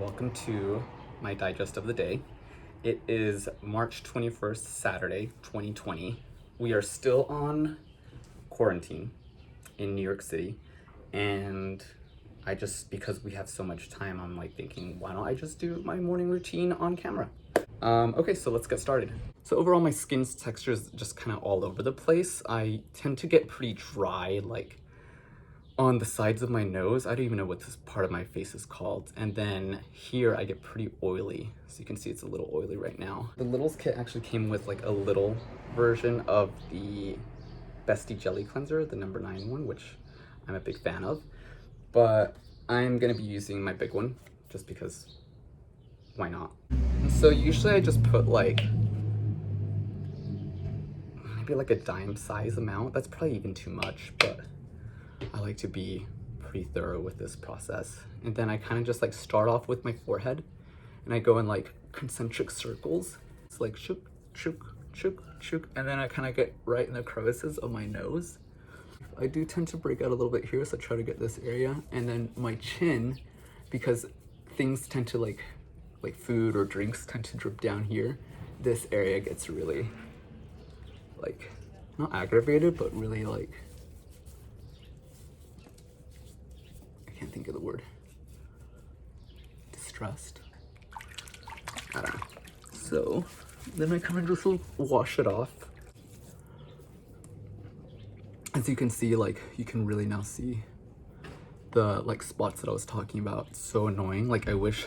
welcome to my digest of the day. It is March 21st, Saturday, 2020. We are still on quarantine in New York City, and because we have so much time, I'm like thinking, why don't I just do my morning routine on camera? Okay, so let's get started. So overall, my skin's texture is just kind of all over the place. I tend to get pretty dry, like on the sides of my nose. I don't even know what this part of my face is called. And then here I get pretty oily. So you can see it's a little oily right now. The Littles kit actually came with like a little version of the Bestie Jelly Cleanser, the number 9 one, which I'm a big fan of. But I'm gonna be using my big one just because why not? And so usually I just put like maybe like a dime size amount. That's probably even too much, but I like to be pretty thorough with this process. And then I kind of just like start off with my forehead and I go in like concentric circles. It's like shook, shook, shook, shook. And then I kind of get right in the crevices of my nose. I do tend to break out a little bit here, so I try to get this area. And then my chin, because things tend to like food or drinks tend to drip down here, this area gets really like, not aggravated, but really like, can't think of the word, distressed. I don't know. So then I kind of just wash it off. As you can see, like you can really now see the like spots that I was talking about. It's so annoying. Like I wish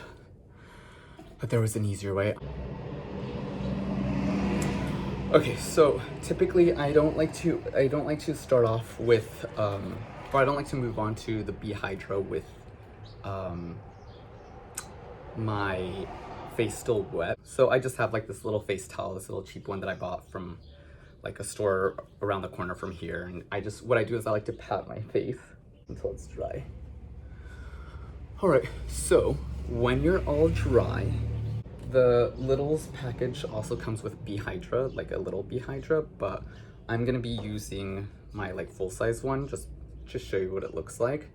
that there was an easier way. Okay, so typically I don't like to start off with or I don't like to move on to the B Hydra with my face still wet. So I just have like this little face towel, this little cheap one that I bought from like a store around the corner from here. And what I do is I like to pat my face until it's dry. All right, so when you're all dry, the Littles package also comes with B Hydra, like a little B Hydra, but I'm gonna be using my like full-size one just to show you what it looks like.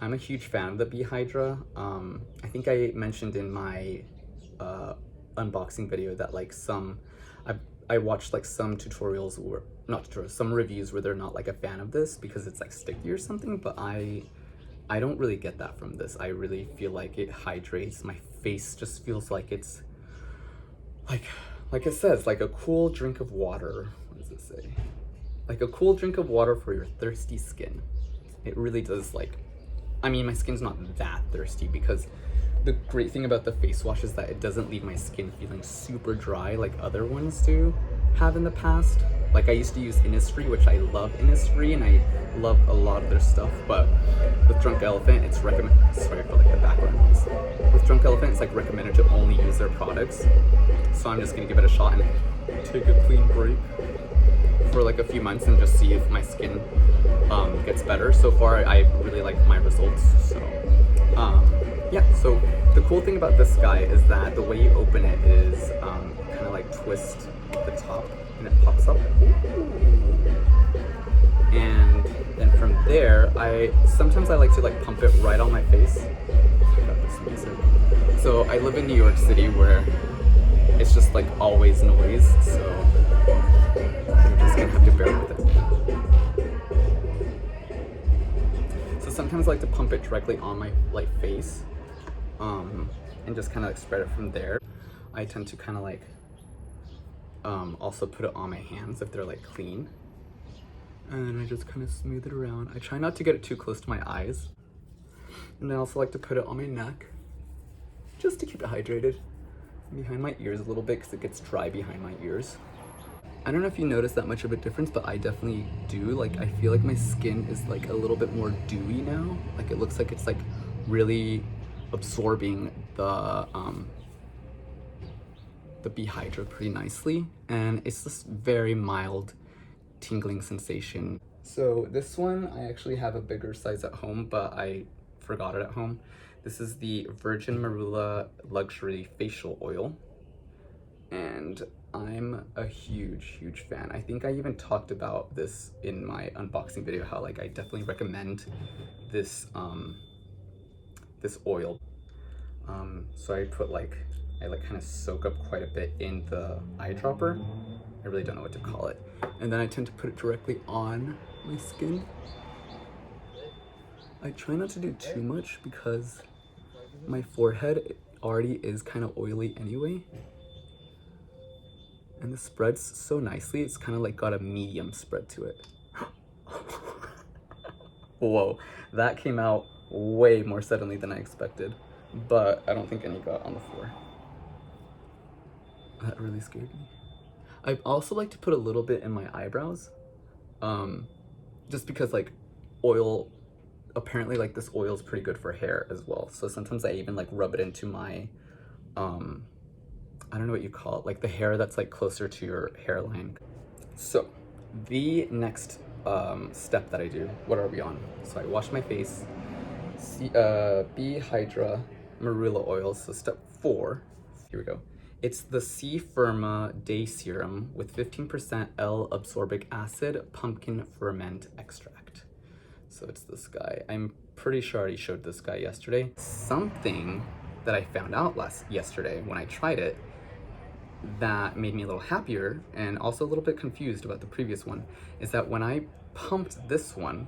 I'm a huge fan of the B Hydra. I think I mentioned in my unboxing video that like I watched like some tutorials, or not tutorials, some reviews where they're not like a fan of this because it's like sticky or something, but I don't really get that from this. I really feel like it hydrates. My face just feels like it's like it says, like a cool drink of water. What does it say? Like a cool drink of water for your thirsty skin. It really does. Like, I mean, my skin's not that thirsty because the great thing about the face wash is that it doesn't leave my skin feeling super dry like other ones do have in the past. Like I used to use Innisfree, which I love Innisfree and I love a lot of their stuff, but with Drunk Elephant, it's recommended, sorry for like the background noise. With Drunk Elephant, it's like recommended to only use their products. So I'm just gonna give it a shot and take a clean break for like a few months and just see if my skin gets better. So far, I really like my results. So yeah, so the cool thing about this guy is that the way you open it is kind of like twist the top and it pops up. And then from there, sometimes I like to like pump it right on my face. Check out this music. So I live in New York City where it's just like always noise, so you're just gonna have to bear with it. So sometimes I like to pump it directly on my like face, and just kind of like spread it from there. I tend to kind of like also put it on my hands if they're like clean, and then I just kind of smooth it around. I try not to get it too close to my eyes, and I also like to put it on my neck just to keep it hydrated. Behind my ears a little bit because it gets dry behind my ears. I don't know if you notice that much of a difference, but I definitely do. Like I feel like my skin is like a little bit more dewy now. Like it looks like it's like really absorbing the B Hydra pretty nicely, and it's this very mild tingling sensation. So this one, I actually have a bigger size at home, but I forgot it at home. This is the Virgin Marula Luxury Facial Oil, and I'm a huge fan. I think I even talked about this in my unboxing video, how like I definitely recommend this this oil. So I put like, I like kind of soak up quite a bit in the eyedropper. I really don't know what to call it. And then I tend to put it directly on my skin. I try not to do too much because my forehead already is kind of oily anyway. And this spreads so nicely, it's kind of like got a medium spread to it. Whoa, that came out way more suddenly than I expected, but I don't think any got on the floor. That really scared me. I also like to put a little bit in my eyebrows, just because like oil, apparently like this oil is pretty good for hair as well. So sometimes I even like rub it into my, I don't know what you call it, like the hair that's like closer to your hairline. So the next step that I do, what are we on? So I wash my face, B Hydra Marula oil. So step 4, here we go. It's the C Firma Day Serum with 15% L-absorbic acid pumpkin ferment extract. So it's this guy. I'm pretty sure I already showed this guy yesterday. Something that I found out yesterday when I tried it that made me a little happier and also a little bit confused about the previous one is that when I pumped this one,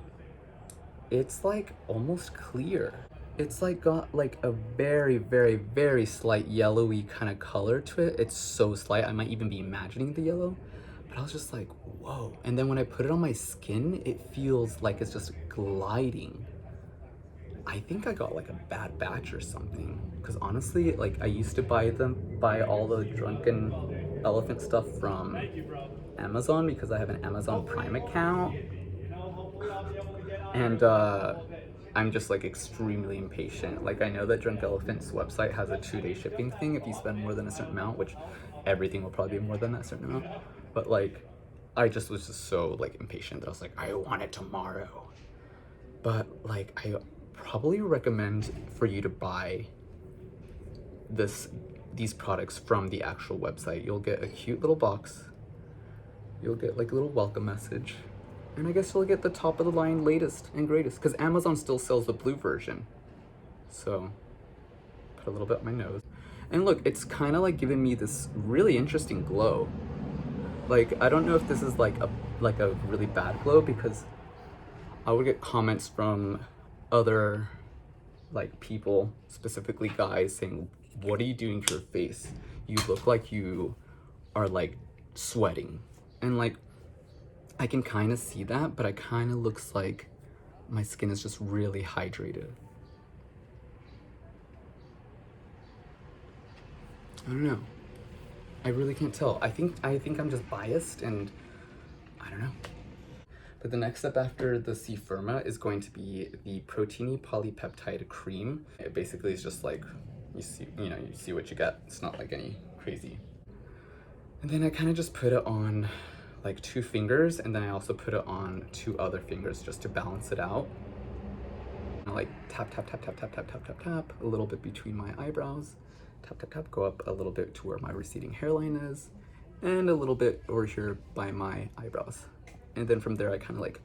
it's like almost clear. It's like got like a very, very, very slight yellowy kind of color to it. It's so slight, I might even be imagining the yellow, but I was just like, whoa. And then when I put it on my skin, it feels like it's just gliding. I think I got like a bad batch or something, because honestly, like I used to buy all the Drunken Elephant stuff from Amazon because I have an Amazon Prime account, and I'm just like extremely impatient. Like I know that Drunk Elephant's website has a 2-day shipping thing if you spend more than a certain amount, which everything will probably be more than that certain amount. But like, I just was just so like impatient that I was like, I want it tomorrow. But like, I probably recommend for you to buy these products from the actual website. You'll get a cute little box. You'll get like a little welcome message. And I guess you'll get the top of the line latest and greatest, because Amazon still sells the blue version. So, put a little bit on my nose. And look, it's kind of like giving me this really interesting glow. Like, I don't know if this is like a really bad glow, because I would get comments from other like people, specifically guys, saying, what are you doing to your face? You look like you are like sweating. And like, I can kind of see that, but it kind of looks like my skin is just really hydrated. I don't know. I really can't tell. I think I'm just biased, and I don't know. But the next step after the C Firma is going to be the Proteini Polypeptide Cream. It basically is just like, you see what you get. It's not like any crazy. And then I kind of just put it on like 2 fingers, and then I also put it on 2 other fingers just to balance it out. And I like tap, tap, tap, tap, tap, tap, tap, tap, tap, a little bit between my eyebrows. Tap, tap, tap, go up a little bit to where my receding hairline is, and a little bit over here by my eyebrows. And then from there, I kind of like,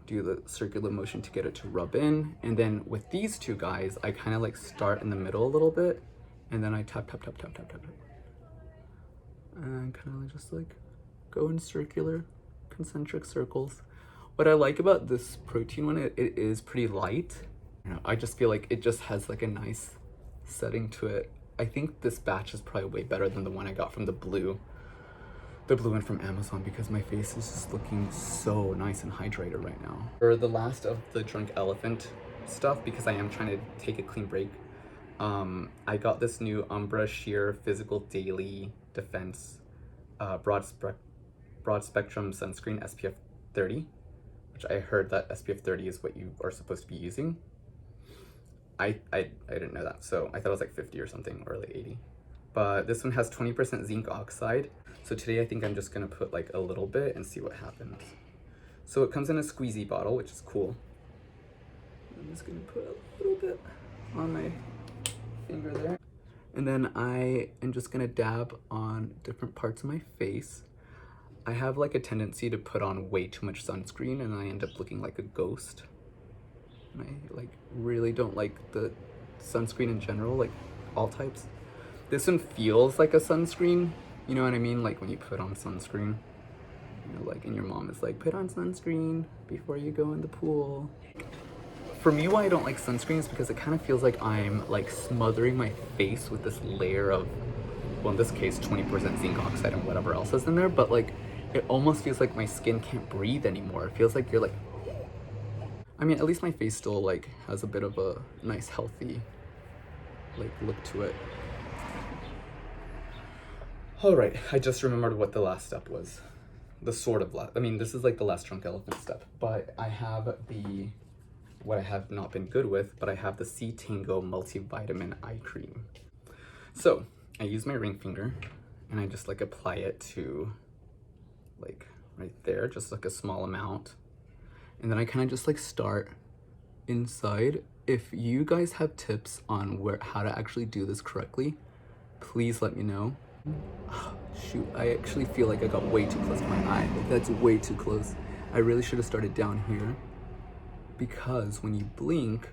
do the circular motion to get it to rub in. And then with these 2 guys, I kind of like start in the middle a little bit, and then I tap, tap, tap, tap, tap, tap, tap. And kind of just like go in circular, concentric circles. What I like about this protein one, it is pretty light. I just feel like it just has like a nice setting to it. I think this batch is probably way better than the one I got from the blue one from Amazon, because my face is just looking so nice and hydrated right now. For the last of the Drunk Elephant stuff, because I am trying to take a clean break, I got this new Umbra Sheer Physical Daily Defense broad spectrum sunscreen SPF 30, which I heard that SPF 30 is what you are supposed to be using. I didn't know that, so I thought it was like 50 or something, or like 80. But this one has 20% zinc oxide. So today I think I'm just gonna put like a little bit and see what happens. So it comes in a squeezy bottle, which is cool. I'm just gonna put a little bit on my finger there. And then I am just gonna dab on different parts of my face. I have like a tendency to put on way too much sunscreen, and I end up looking like a ghost. And I like really don't like the sunscreen in general, like all types. This one feels like a sunscreen, you know what I mean? Like when you put on sunscreen, you know, like, and your mom is like, put on sunscreen before you go in the pool. For me, why I don't like sunscreen is because it kind of feels like I'm like smothering my face with this layer of, well, in this case, 20% zinc oxide and whatever else is in there, but like, it almost feels like my skin can't breathe anymore. It feels like you're like, I mean, at least my face still like has a bit of a nice, healthy, like look to it. All right, I just remembered what the last step was. The sort of last, I mean, this is like the last drunk elephant step, but I have the, what I have not been good with, but I have the C Tango multivitamin eye cream. So I use my ring finger and I just like apply it to like right there, just like a small amount. And then I kind of just like start inside. If you guys have tips on how to actually do this correctly, please let me know. Oh, shoot, I actually feel like I got way too close to my eye. Like that's way too close. I really should have started down here, because when you blink,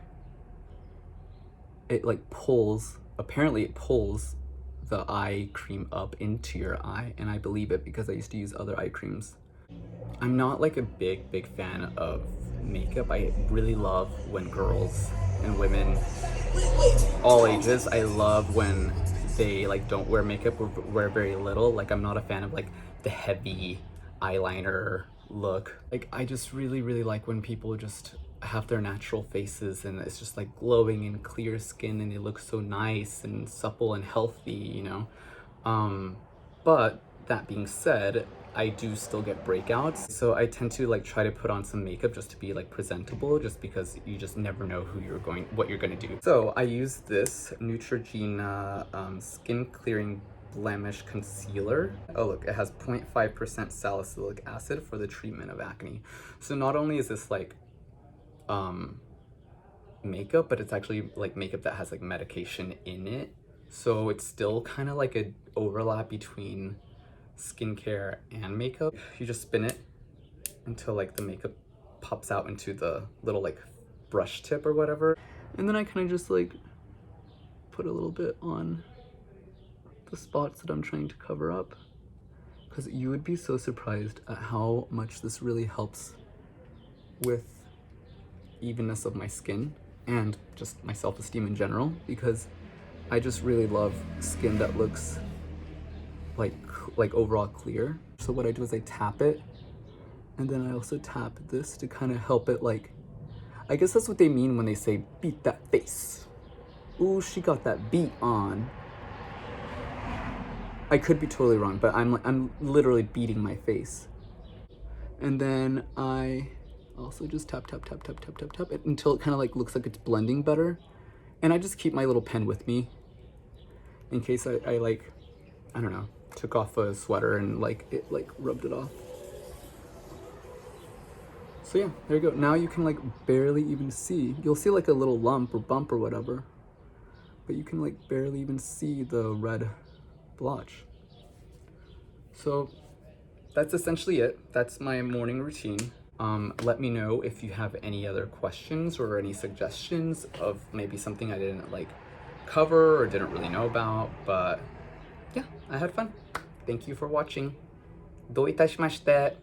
it like pulls, apparently it pulls the eye cream up into your eye, and I believe it because I used to use other eye creams. I'm not like a big fan of makeup. I really love when girls and women, all ages, I love when they like don't wear makeup or wear very little. Like I'm not a fan of like the heavy eyeliner look. Like I just really like when people just have their natural faces and it's just like glowing and clear skin and they look so nice and supple and healthy, you know. But that being said, I do still get breakouts, so I tend to like try to put on some makeup just to be like presentable, just because you just never know what you're gonna do. So I use this Neutrogena skin clearing blemish concealer. Oh look, it has 0.5% salicylic acid for the treatment of acne. So not only is this like makeup, but it's actually like makeup that has like medication in it. So it's still kind of like an overlap between skincare and makeup. You just spin it until like the makeup pops out into the little like brush tip or whatever. And then I kind of just like put a little bit on the spots that I'm trying to cover up, because you would be so surprised at how much this really helps with evenness of my skin and just my self-esteem in general, because I just really love skin that looks like overall clear. So what I do is I tap it, and then I also tap this to kind of help it, like, I guess that's what they mean when they say beat that face. Ooh, she got that beat on. I could be totally wrong, but I'm literally beating my face. And then I also just tap it until it kind of like looks like it's blending better. And I just keep my little pen with me in case I like, I don't know, took off a sweater and like it like rubbed it off. So yeah, there you go. Now you can like barely even see. You'll see like a little lump or bump or whatever, but you can like barely even see the red blotch. So that's essentially it. That's my morning routine. Let me know if you have any other questions or any suggestions of maybe something I didn't like cover or didn't really know about, but yeah, I had fun. Thank you for watching. どういたしまして。